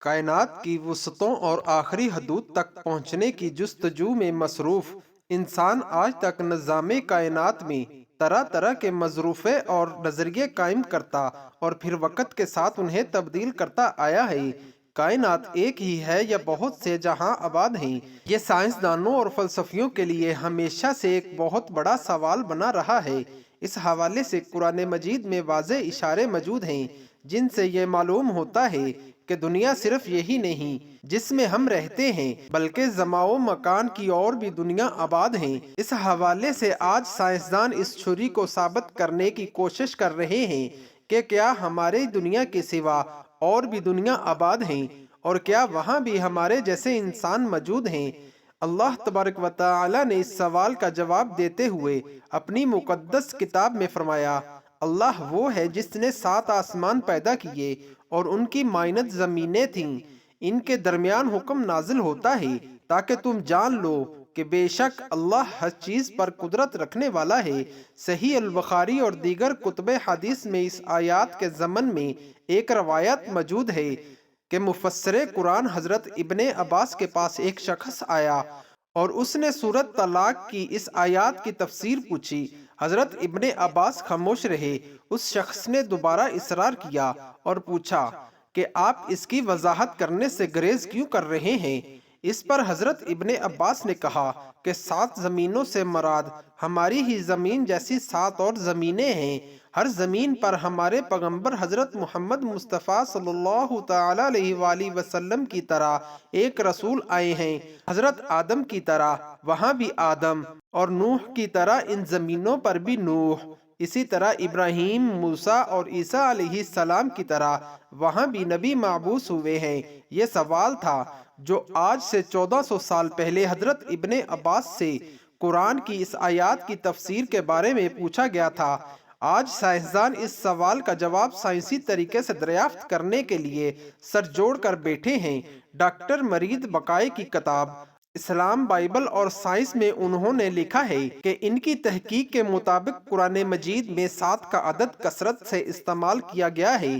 کائنات کی وسعتوں اور آخری حدود تک پہنچنے کی جستجو میں مصروف انسان آج تک نظام کائنات میں طرح طرح کے مظروفے اور نظریے قائم کرتا اور پھر وقت کے ساتھ انہیں تبدیل کرتا آیا ہے۔ کائنات ایک ہی ہے یا بہت سے جہاں آباد ہیں؟ یہ سائنسدانوں اور فلسفیوں کے لیے ہمیشہ سے ایک بہت بڑا سوال بنا رہا ہے۔ اس حوالے سے قرآن مجید میں واضح اشارے موجود ہیں جن سے یہ معلوم ہوتا ہے کہ دنیا صرف یہی نہیں جس میں ہم رہتے ہیں، بلکہ زمان و مکان کی اور بھی دنیا آباد ہیں۔ اس حوالے سے آج سائنسدان اس تھیوری کو ثابت کرنے کی کوشش کر رہے ہیں کہ کیا ہماری دنیا کے سوا اور بھی دنیا آباد ہیں، اور کیا وہاں بھی ہمارے جیسے انسان موجود ہیں۔ اللہ تبارک و تعالی نے اس سوال کا جواب دیتے ہوئے اپنی مقدس کتاب میں فرمایا، اللہ وہ ہے جس نے 7 آسمان پیدا کیے اور ان کی مائنت زمینیں تھیں، ان کے درمیان حکم نازل ہوتا ہے تاکہ تم جان لو کہ بے شک اللہ ہر چیز پر قدرت رکھنے والا ہے۔ صحیح البخاری اور دیگر کتب حدیث میں اس آیات کے ضمن میں ایک روایت موجود ہے کہ مفسر قرآن حضرت ابن عباس کے پاس ایک شخص آیا اور اس نے سورۃ طلاق کی اس آیات کی تفسیر پوچھی۔ حضرت ابن عباس خاموش رہے۔ اس شخص نے دوبارہ اصرار کیا اور پوچھا کہ آپ اس کی وضاحت کرنے سے گریز کیوں کر رہے ہیں؟ اس پر حضرت ابن عباس نے کہا کہ 7 زمینوں سے مراد ہماری ہی زمین جیسی 7 اور زمینیں ہیں۔ ہر زمین پر ہمارے پیغمبر حضرت محمد مصطفیٰ صلی اللہ تعالی علیہ وآلہ وسلم کی طرح ایک رسول آئے ہیں۔ حضرت آدم کی طرح وہاں بھی آدم، اور نوح کی طرح ان زمینوں پر بھی نوح، اسی طرح ابراہیم، موسیٰ اور عیسیٰ علیہ السلام کی طرح وہاں بھی نبی مبعوث ہوئے ہیں۔ یہ سوال تھا جو آج سے 1400 سال پہلے حضرت ابن عباس سے قرآن کی اس آیات کی تفسیر کے بارے میں پوچھا گیا تھا۔ آج سائنسدان اس سوال کا جواب سائنسی طریقے سے دریافت کرنے کے لیے سر جوڑ کر بیٹھے ہیں۔ ڈاکٹر مرید بقائی کی کتاب اسلام، بائبل اور سائنس میں انہوں نے لکھا ہے کہ ان کی تحقیق کے مطابق قرآن مجید میں 7 کا عدد کثرت سے استعمال کیا گیا ہے،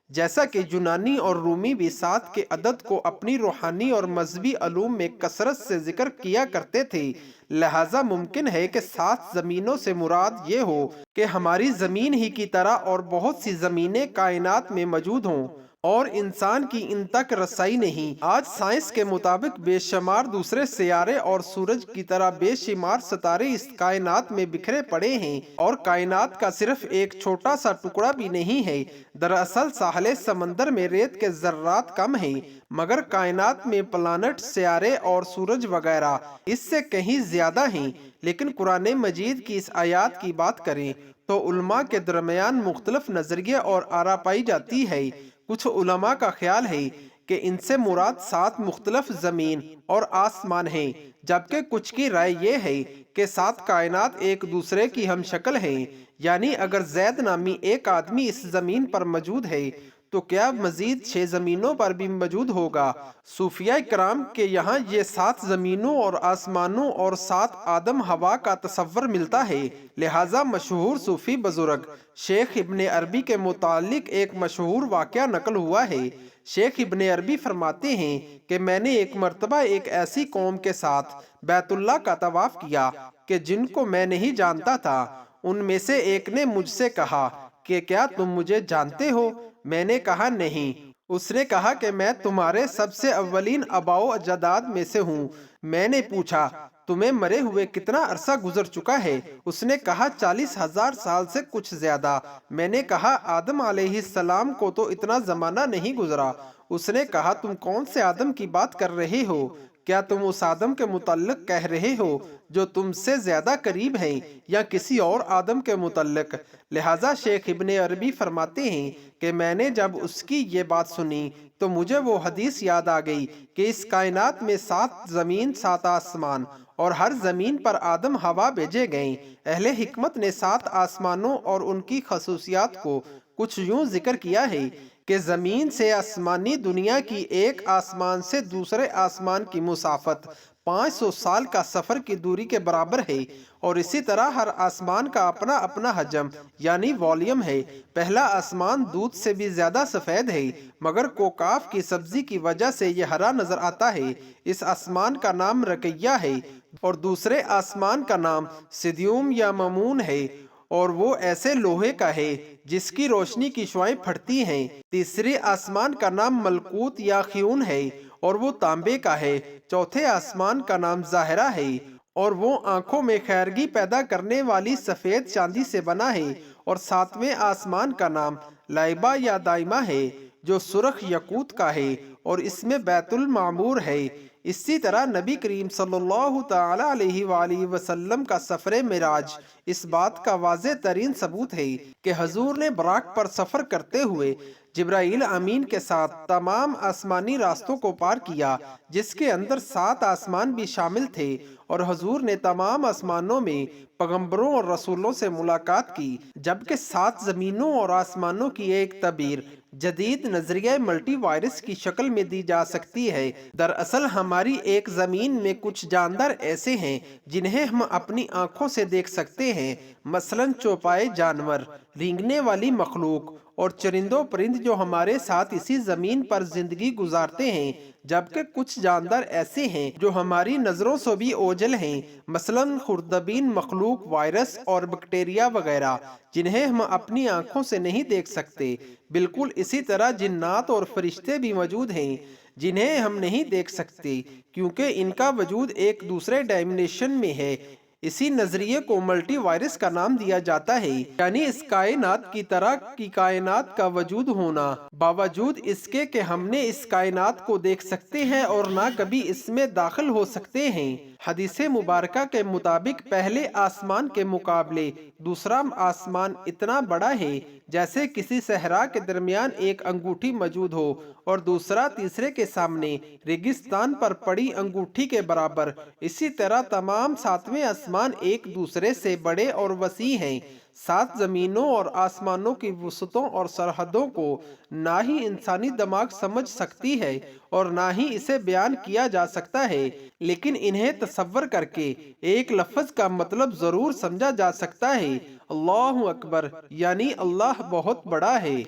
جیسا کہ یونانی اور رومی بھی 7 کے عدد کو اپنی روحانی اور مذہبی علوم میں کثرت سے ذکر کیا کرتے تھے۔ لہٰذا ممکن ہے کہ 7 زمینوں سے مراد یہ ہو کہ ہماری زمین ہی کی طرح اور بہت سی زمینیں کائنات میں موجود ہوں اور انسان کی ان تک رسائی نہیں۔ آج سائنس کے مطابق بے شمار دوسرے سیارے اور سورج کی طرح بے شمار ستارے اس کائنات میں بکھرے پڑے ہیں، اور کائنات کا صرف ایک چھوٹا سا ٹکڑا بھی نہیں ہے۔ دراصل ساحل سمندر میں ریت کے ذرات کم ہیں، مگر کائنات میں پلانٹ، سیارے اور سورج وغیرہ اس سے کہیں زیادہ ہیں۔ لیکن قرآن مجید کی اس آیات کی بات کریں تو علماء کے درمیان مختلف نظریے اور آراء پائی جاتی ہے۔ کچھ علماء کا خیال ہے کہ ان سے مراد 7 مختلف زمین اور آسمان ہیں، جبکہ کچھ کی رائے یہ ہے کہ 7 کائنات ایک دوسرے کی ہم شکل ہیں، یعنی اگر زید نامی ایک آدمی اس زمین پر موجود ہے تو کیا مزید 6 زمینوں پر بھی موجود ہوگا؟ صوفیاء کرام کے یہاں یہ 7 زمینوں اور آسمانوں اور 7 آدم ہوا کا تصور ملتا ہے۔ لہٰذا مشہور صوفی بزرگ شیخ ابن عربی کے متعلق ایک مشہور واقعہ نقل ہوا ہے۔ شیخ ابن عربی فرماتے ہیں کہ میں نے ایک مرتبہ ایک ایسی قوم کے ساتھ بیت اللہ کا طواف کیا کہ جن کو میں نہیں جانتا تھا۔ ان میں سے ایک نے مجھ سے کہا کہ کیا تم مجھے جانتے ہو؟ میں نے کہا نہیں۔ اس نے کہا کہ میں تمہارے سب سے اولین آباء و اجداد میں سے ہوں۔ میں نے پوچھا تمہیں مرے ہوئے کتنا عرصہ گزر چکا ہے؟ اس نے کہا 40,000 سال سے کچھ زیادہ۔ میں نے کہا آدم علیہ السلام کو تو اتنا زمانہ نہیں گزرا۔ اس نے کہا تم کون سے آدم کی بات کر رہے ہو؟ کیا تم اس آدم کے متعلق کہہ رہے ہو جو تم سے زیادہ قریب ہیں، یا کسی اور آدم کے متعلق؟ لہٰذا شیخ ابن عربی فرماتے ہیں کہ میں نے جب اس کی یہ بات سنی تو مجھے وہ حدیث یاد آ گئی کہ اس کائنات میں 7 زمین 7 آسمان، اور ہر زمین پر آدم ہوا بھیجے گئے۔ اہل حکمت نے 7 آسمانوں اور ان کی خصوصیات کو کچھ یوں ذکر کیا ہے کہ زمین سے آسمانی دنیا کی ایک آسمان سے دوسرے آسمان کی مسافت 500 سال کا سفر کی دوری کے برابر ہے، اور اسی طرح ہر آسمان کا اپنا اپنا حجم یعنی والیوم ہے۔ پہلا آسمان دودھ سے بھی زیادہ سفید ہے، مگر کوکاف کی سبزی کی وجہ سے یہ ہرا نظر آتا ہے۔ اس آسمان کا نام رقیہ ہے، اور دوسرے آسمان کا نام سدیوم یا ممون ہے، اور وہ ایسے لوہے کا ہے جس کی روشنی کی شعاعیں پھٹتی ہیں۔ تیسرے آسمان کا نام ملکوت یا خیون ہے، اور وہ تانبے کا ہے۔ چوتھے آسمان کا نام ظاہرہ ہے، اور وہ آنکھوں میں خیرگی پیدا کرنے والی سفید چاندی سے بنا ہے۔ اور ساتویں آسمان کا نام لائبہ یا دائمہ ہے، جو سرخ یاقوت کا ہے، اور اس میں بیت المعمور ہے۔ اسی طرح نبی کریم صلی اللہ تعالی علیہ وآلہ وسلم کا سفر معراج اس بات کا واضح ترین ثبوت ہے کہ حضور نے براق پر سفر کرتے ہوئے جبرائیل امین کے ساتھ تمام آسمانی راستوں کو پار کیا، جس کے اندر 7 آسمان بھی شامل تھے، اور حضور نے تمام آسمانوں میں پیغمبروں اور رسولوں سے ملاقات کی، جبکہ 7 زمینوں اور آسمانوں کی ایک تعبیر جدید نظریہ ملٹی وائرس کی شکل میں دی جا سکتی ہے۔ دراصل ہماری ایک زمین میں کچھ جاندار ایسے ہیں جنہیں ہم اپنی آنکھوں سے دیکھ سکتے ہیں، مثلاً چوپائے جانور، رینگنے والی مخلوق، اور چرندوں پرند جو ہمارے ساتھ اسی زمین پر زندگی گزارتے ہیں، جبکہ کچھ جاندار ایسے ہیں جو ہماری نظروں سے بھی اوجھل ہیں، مثلاً خردبین مخلوق، وائرس اور بیکٹیریا وغیرہ، جنہیں ہم اپنی آنکھوں سے نہیں دیکھ سکتے۔ بالکل اسی طرح جنات اور فرشتے بھی موجود ہیں جنہیں ہم نہیں دیکھ سکتے، کیونکہ ان کا وجود ایک دوسرے ڈائمینشن میں ہے۔ اسی نظریے کو ملٹی وائرس کا نام دیا جاتا ہے، یعنی اس کائنات کی طرح کی کائنات کا وجود ہونا، باوجود اس کے کہ ہم نے اس کائنات کو دیکھ سکتے ہیں اور نہ کبھی اس میں داخل ہو سکتے ہیں۔ حدیث مبارکہ کے مطابق پہلے آسمان کے مقابلے دوسرا آسمان اتنا بڑا ہے جیسے کسی صحرا کے درمیان ایک انگوٹھی موجود ہو، اور دوسرا تیسرے کے سامنے ریگستان پر پڑی انگوٹھی کے برابر۔ اسی طرح تمام 7ویں آسمان ایک دوسرے سے بڑے اور وسیع ہیں۔ 7 زمینوں اور آسمانوں کی وسعتوں اور سرحدوں کو نہ ہی انسانی دماغ سمجھ سکتی ہے اور نہ ہی اسے بیان کیا جا سکتا ہے، لیکن انہیں تصور کر کے ایک لفظ کا مطلب ضرور سمجھا جا سکتا ہے۔ اللہ اکبر، یعنی اللہ بہت بڑا ہے۔